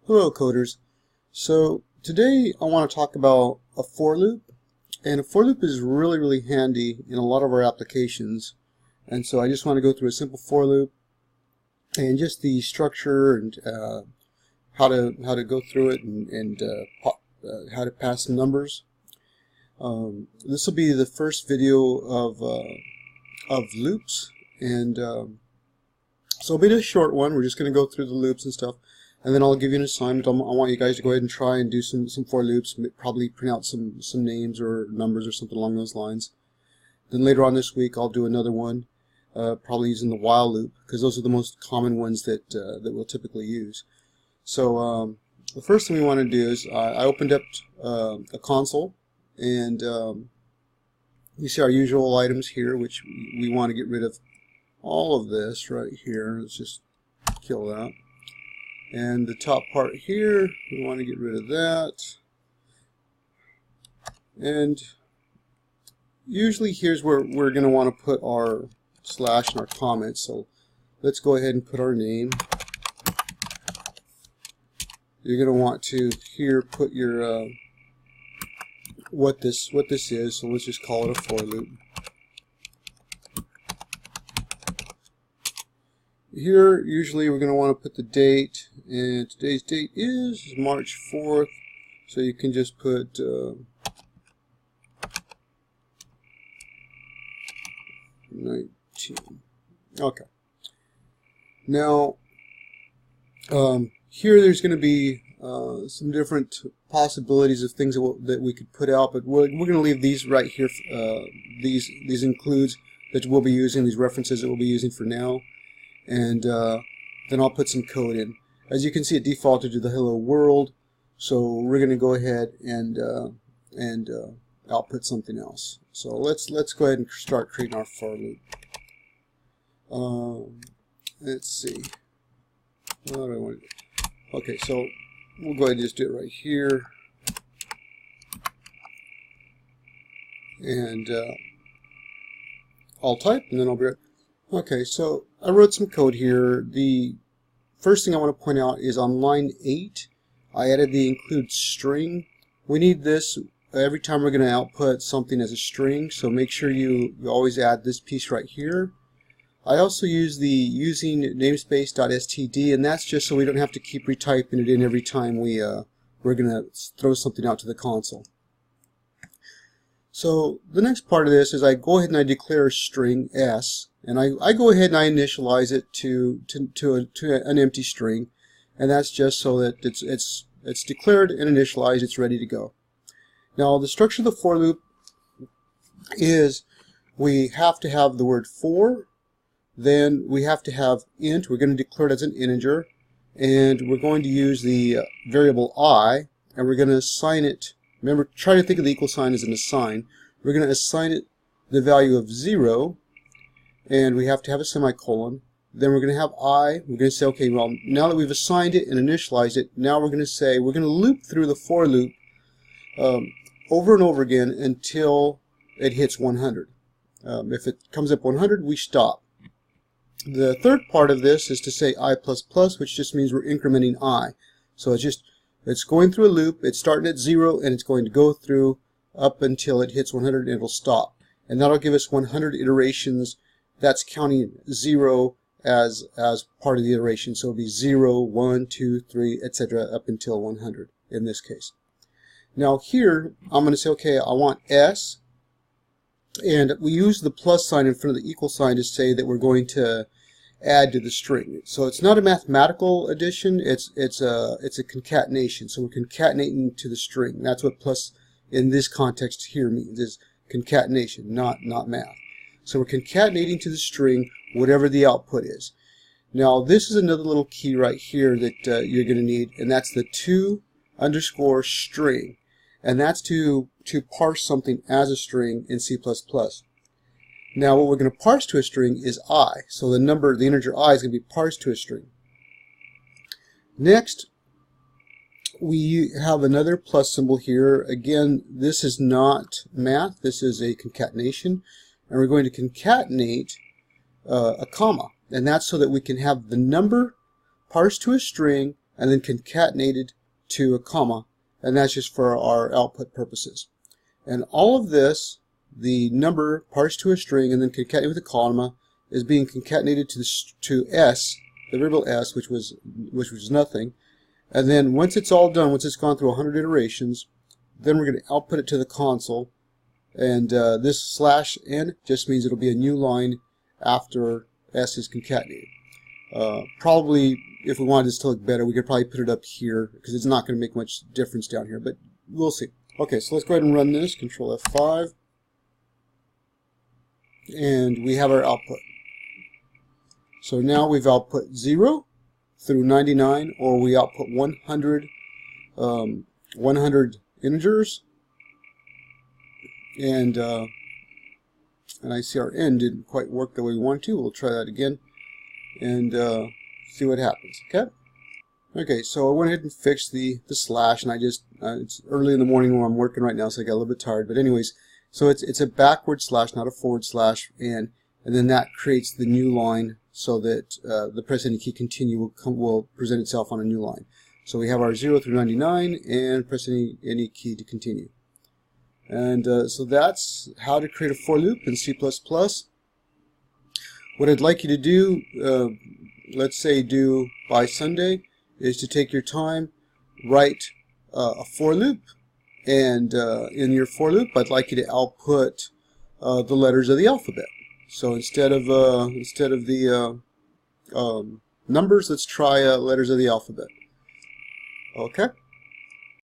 Hello coders. So today I want to talk about a for loop, and a for loop is really handy in a lot of our applications. And so I just want to go through a simple for loop and just the structure and how to go through it and how to pass some numbers. This will be the first video of loops, and so it'll be a short one. We're just going to go through the loops and stuff. And then I'll give you an assignment. I want you guys to go ahead and try and do some for loops, probably print out some names or numbers or something along those lines. Then later on this week I'll do another one, probably using the while loop, because those are the most common ones that we'll typically use. So the first thing we want to do is I opened up a console, and you see our usual items here, which we want to get rid of all of this right here. Let's just kill that. And the top part here, we want to get rid of that. And usually here's where we're going to want to put our slash and our comments. So let's go ahead and put our name. You're going to want to here put your what this is. So let's just call it a for loop. Here, usually we're going to want to put the date, and today's date is March 4th, so you can just put 19. Okay. Now, here there's going to be some different possibilities of things that we could put out, but we're going to leave these right here. These includes that we'll be using, these references that we'll be using for now. And then I'll put some code in. As you can see, it defaulted to the hello world, so we're going to go ahead and output something else. So let's go ahead and start creating our for loop. Let's see. What do I want to do? Okay, so we'll go ahead and just do it right here, and I'll type, and then I'll be right. Okay, so I wrote some code here. The first thing I want to point out is on line 8, I added the include string. We need this every time we're going to output something as a string, so make sure you always add this piece right here. I also use the using namespace.std, and that's just so we don't have to keep retyping it in every time we're going to throw something out to the console. So the next part of this is I go ahead and I declare a string s, and I go ahead and I initialize it to an empty string, and that's just so that it's declared and initialized, it's ready to go. Now the structure of the for loop is we have to have the word for, then we have to have int, we're going to declare it as an integer, and we're going to use the variable I, and we're going to assign it. Remember, try to think of the equal sign as an assign. We're going to assign it the value of 0, and we have to have a semicolon. Then we're going to have I. We're going to say, okay, well, now that we've assigned it and initialized it, now we're going to say, we're going to loop through the for loop over and over again until it hits 100. If it comes up 100, we stop. The third part of this is to say I++, which just means we're incrementing I. So it's going through a loop, it's starting at 0, and it's going to go through up until it hits 100, and it'll stop. And that'll give us 100 iterations. That's counting 0 as part of the iteration. So it'll be 0, 1, 2, 3, etc. up until 100 in this case. Now here, I'm going to say, okay, I want S, and we use the plus sign in front of the equal sign to say that we're going to add to the string. So it's not a mathematical addition, it's a concatenation. So we're concatenating to the string. That's what plus in this context here means, is concatenation, not math. So we're concatenating to the string whatever the output is. Now this is another little key right here that you're going to need, and that's the to_string, and that's to parse something as a string in C++. Now what we're going to parse to a string is I. So the integer I is going to be parsed to a string. Next, we have another plus symbol here. Again, this is not math, this is a concatenation. And we're going to concatenate a comma. And that's so that we can have the number parsed to a string and then concatenated to a comma, and that's just for our output purposes. And all of this, the number parsed to a string and then concatenated with a comma, is being concatenated to S, the variable S, which was nothing. And then once it's all done, once it's gone through 100 iterations, then we're going to output it to the console. And this /n just means it'll be a new line after S is concatenated. Probably, if we wanted this to look better, we could probably put it up here, because it's not going to make much difference down here, but we'll see. Okay, so let's go ahead and run this. Control F5. And we have our output. So now we've output 0 through 99, or we output 100 integers. And I see our end didn't quite work the way we want to. We'll try that again and see what happens. Okay, so I went ahead and fixed the slash, and I just it's early in the morning where I'm working right now, so I got a little bit tired. But anyways, so it's a backward slash, not a forward slash, and then that creates the new line, so that the press any key continue will present itself on a new line. So we have our 0 through 99, and press any key to continue. And so that's how to create a for loop in C++. What I'd like you to do, let's say do by Sunday, is to take your time, write a for loop, and in your for loop I'd like you to output the letters of the alphabet. So instead of the numbers, let's try letters of the alphabet. Okay,